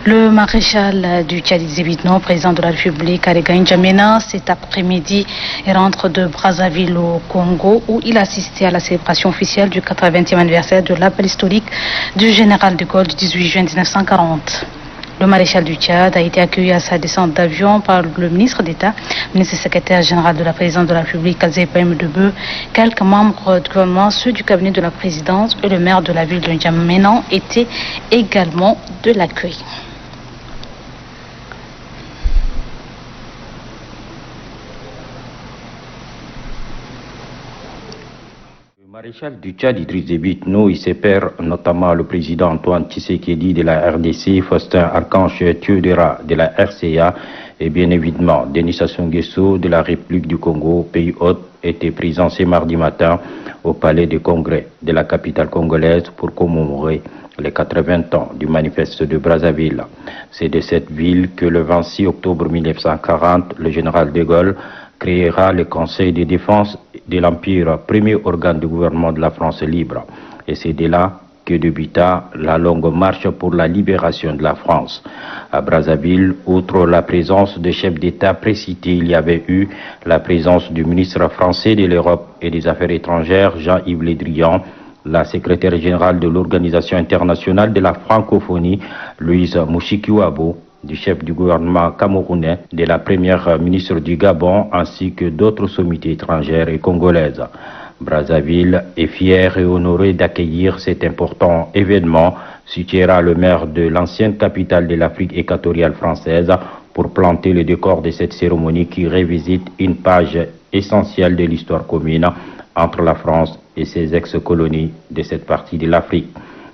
Le maréchal du Tchad Zébitno, président de la République, Aregaï N'Djamena, cet après-midi rentre de Brazzaville au Congo où il assistait à la célébration officielle du 80e anniversaire de l'appel historique du général de Gaulle du 18 juin 1940. Le maréchal du Tchad a été accueilli à sa descente d'avion par le ministre d'État, ministre et secrétaire général de la présidence de la République, Azepam Debeu, quelques membres du gouvernement, ceux du cabinet de la présidence et le maire de la ville de N'Djamena étaient également de l'accueil. Le maréchal du Tchad, Idriss Déby Itno, il sépare notamment le président Antoine Tshisekedi de la RDC, Faustin Archange Touadéra de la RCA et bien évidemment Denis Sassou Nguesso de la République du Congo, pays hôte, était présent ce mardi matin au palais des congrès de la capitale congolaise pour commémorer les 80 ans du manifeste de Brazzaville. C'est de cette ville que le 26 octobre 1940, le général de Gaulle créera le Conseil de défense de l'Empire, premier organe de gouvernement de la France libre. Et c'est de là que débuta la longue marche pour la libération de la France. À Brazzaville, outre la présence des chefs d'État précités, il y avait eu la présence du ministre français de l'Europe et des Affaires étrangères, Jean-Yves Le Drian, la secrétaire générale de l'Organisation internationale de la francophonie, Louise Mushikiwabo, du chef du gouvernement camerounais, de la première ministre du Gabon, ainsi que d'autres sommités étrangères et congolaises. Brazzaville est fière et honorée d'accueillir cet important événement, situera le maire de l'ancienne capitale de l'Afrique équatoriale française, pour planter le décor de cette cérémonie qui revisite une page essentielle de l'histoire commune entre la France et ses ex-colonies de cette partie de l'Afrique.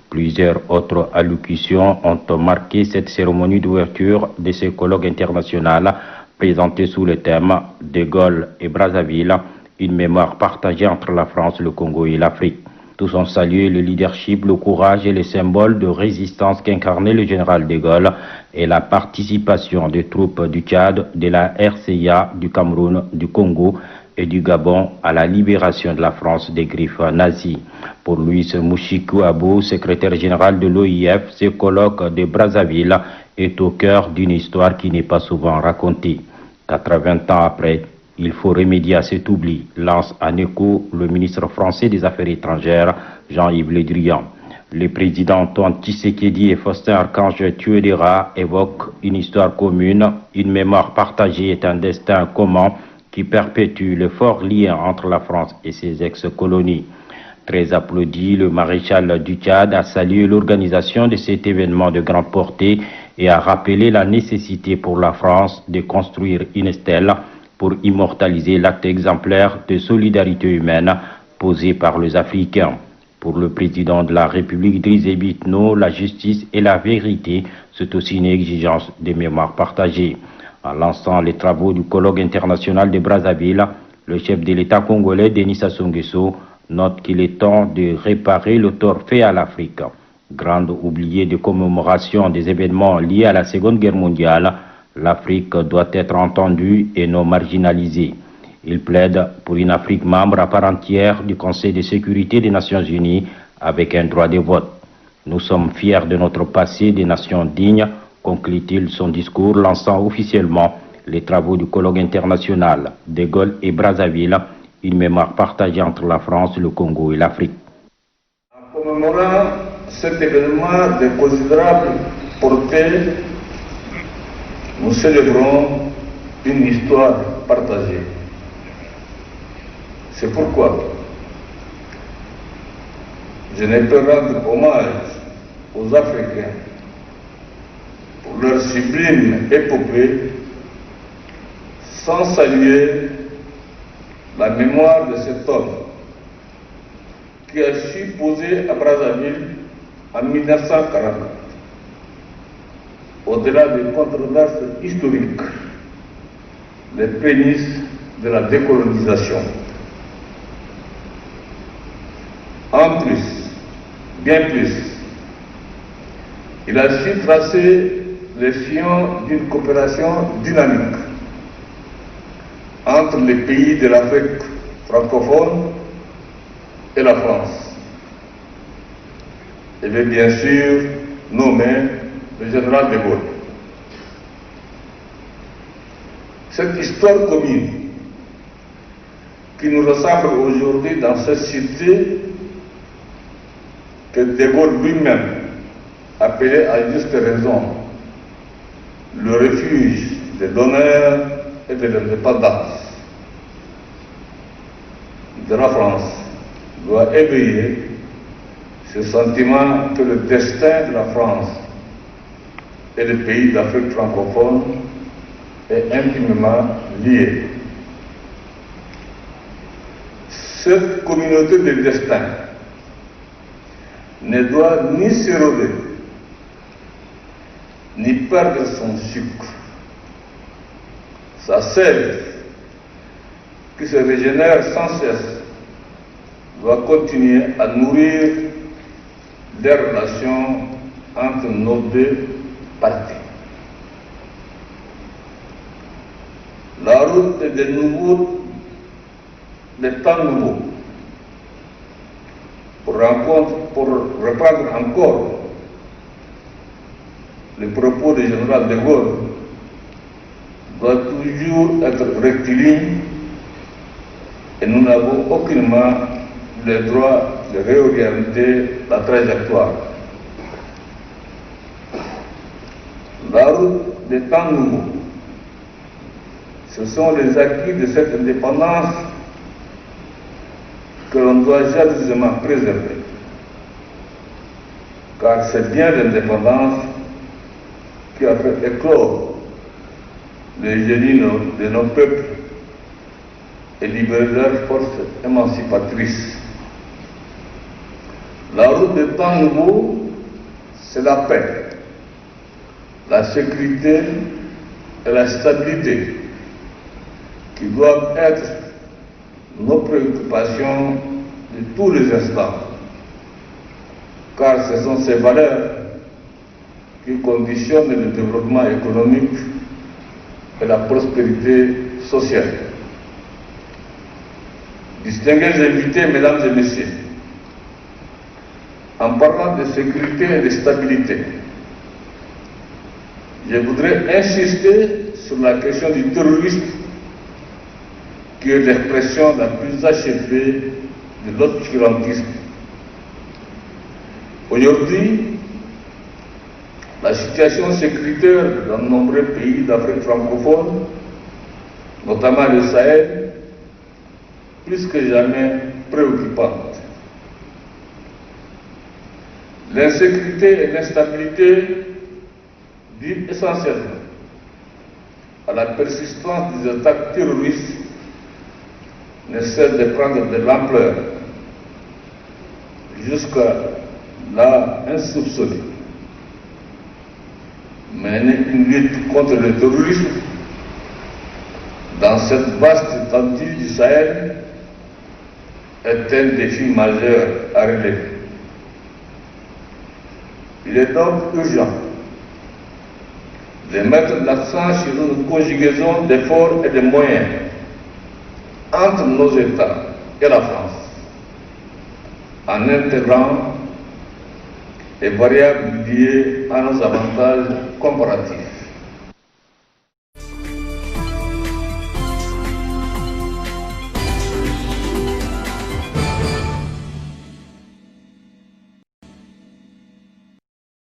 Plusieurs autres allocutions ont marqué cette cérémonie d'ouverture de ce colloque international présenté sous le thème « De Gaulle et Brazzaville, une mémoire partagée entre la France, le Congo et l'Afrique ». Tous ont salué le leadership, le courage et les symboles de résistance qu'incarnait le général de Gaulle et la participation des troupes du Tchad, de la RCA, du Cameroun, du Congo et du Gabon à la libération de la France des griffes nazies. Pour Louis Mushikiwabo, secrétaire général de l'OIF, ce colloque de Brazzaville est au cœur d'une histoire qui n'est pas souvent racontée. 80 ans après, il faut remédier à cet oubli, lance en écho le ministre français des Affaires étrangères, Jean-Yves Le Drian. Le président Antoine Tshisekedi et Faustin Archange Touadéra évoquent une histoire commune, une mémoire partagée et un destin commun qui perpétue le fort lien entre la France et ses ex-colonies. Très applaudi, le maréchal du Tchad a salué l'organisation de cet événement de grande portée et a rappelé la nécessité pour la France de construire une stèle pour immortaliser l'acte exemplaire de solidarité humaine posé par les Africains. Pour le président de la République, Idriss Déby Itno, la justice et la vérité, c'est aussi une exigence de mémoire partagée. En lançant les travaux du colloque international de Brazzaville, le chef de l'État congolais, Denis Sassou Nguesso, note qu'il est temps de réparer le tort fait à l'Afrique. Grande oubliée de commémoration des événements liés à la Seconde Guerre mondiale, l'Afrique doit être entendue et non marginalisée. Il plaide pour une Afrique membre à part entière du Conseil de sécurité des Nations Unies avec un droit de vote. Nous sommes fiers de notre passé des nations dignes, conclut-il son discours, lançant officiellement les travaux du colloque international de Gaulle et Brazzaville, une mémoire partagée entre la France, le Congo et l'Afrique. En commémorant cet événement de considérable portée, nous célébrons une histoire partagée. C'est pourquoi je ne peux rendre hommage aux Africains pour leur sublime épopée sans saluer la mémoire de cet homme qui a su poser à Brazzaville en 1940, au-delà des controverses historiques, les prémices de la décolonisation. En plus, bien plus, il a su tracer les sillons d'une coopération dynamique entre les pays de l'Afrique francophone et la France. Je vais bien sûr nommer le général de Gaulle. Cette histoire commune qui nous ressemble aujourd'hui dans cette cité que de Gaulle lui-même appelait à juste raison le refuge de l'honneur et de l'indépendance de la France, doit éveiller ce sentiment que le destin de la France et des pays d'Afrique francophone est intimement lié. Cette communauté de destin ne doit ni s'éroder, ni perdre son sucre. Sa sève, qui se régénère sans cesse, doit continuer à nourrir les relations entre nos deux parties. La route des temps nouveaux, pour reprendre encore les propos du général de Gaulle, doit toujours être rectiligne et nous n'avons aucunement le droit de réorienter la trajectoire. La route des temps nouveaux, ce sont les acquis de cette indépendance que l'on doit jalousement préserver, car c'est bien l'indépendance qui a fait éclore les génies de nos peuples et libérer leurs forces émancipatrices. La route des temps nouveaux, c'est la paix, la sécurité et la stabilité qui doivent être nos préoccupations de tous les instants, car ce sont ces valeurs qui conditionnent le développement économique et la prospérité sociale. Distingués invités, mesdames et messieurs, en parlant de sécurité et de stabilité, je voudrais insister sur la question du terrorisme, qui est l'expression la plus achevée de l'obscurantisme. Aujourd'hui, la situation sécuritaire dans de nombreux pays d'Afrique francophone, notamment le Sahel, plus que jamais préoccupante. L'insécurité et l'instabilité duent essentiellement à la persistance des attaques terroristes ne cesse de prendre de l'ampleur jusqu'à là insoupçonnée. Mener une lutte contre le terrorisme dans cette vaste étendue du Sahel est un défi majeur à relever. Il est donc urgent de mettre l'accent sur une conjugaison d'efforts et de moyens entre nos États et la France, en intégrant les variables liées à nos avantages comparatifs.